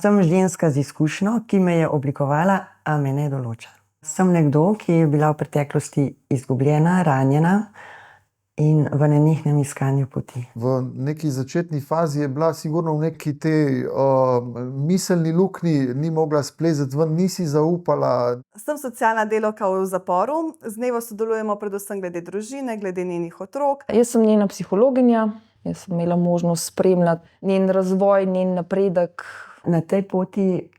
Sem ženska z izkušnjo, ki me je oblikovala, a me ne določa. Sem nekdo, ki je bila v preteklosti izgubljena, ranjena in v nenehnem iskanju poti. V neki začetni fazi je bila sigurno v neki tej miselni luknji, ni mogla splezati ven, nisi zaupala. Sem socialna delavka v zaporu, z njo sodelujemo predvsem glede družine, glede njenih otrok. Jaz sem njena psihologinja, jaz sem imela možnost spremljati njen razvoj, njen napredek. Na tej poti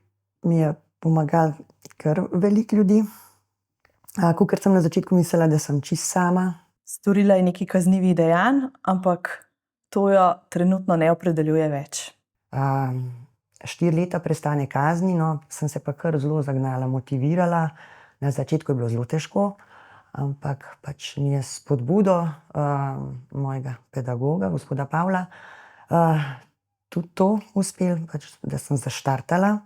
mi je pomagalo kar veliko ljudi. Kakor sem na začetku mislila, da sem čisto sama. Storila je nekaj kaznivih dejanj, ampak to jo trenutno ne opredeljuje več. 4 leta prestane kazni, no, sem se pa kar zelo zagnala, motivirala. Na začetku je bilo zelo težko, ampak pač mi je spodbudo mojega pedagoga, gospoda Pavla, tudi to uspelo, pač, da sem zaštartala,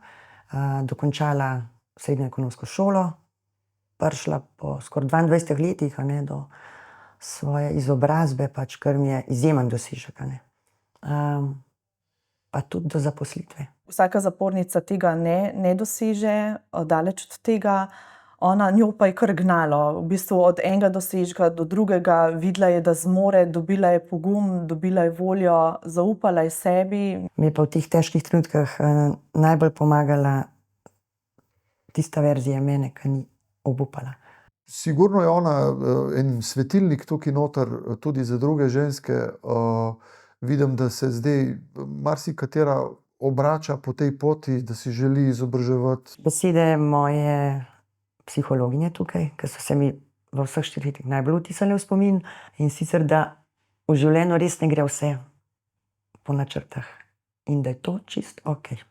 dokončala srednjo ekonomsko šolo, prišla po skoraj 22 letih, do svoje izobrazbe, pač, kar mi je izjemen dosežek. Pa tudi do zaposlitve. Vsaka zapornica tega ne doseže, daleč od tega. Njo pa je kar gnalo, v bistvu od enega dosežka do drugega. Videla je, da zmore, dobila je pogum, dobila je voljo, zaupala je sebi. Mi je pa v teh težkih trenutkih najbolj pomagala tista verzija mene, ki ni obupala. Sigurno je ona en svetilnik tukaj noter, tudi za druge ženske. Vidim, da se zdaj marsikatera obrača po tej poti, da si želi izobraževati. Besede moje psihologinje tukaj, ki so se mi v vseh 4 letih najbolj vtisnile v spomin, in sicer, da v življenju res ne gre vse po načrtih in da je to čisto okej.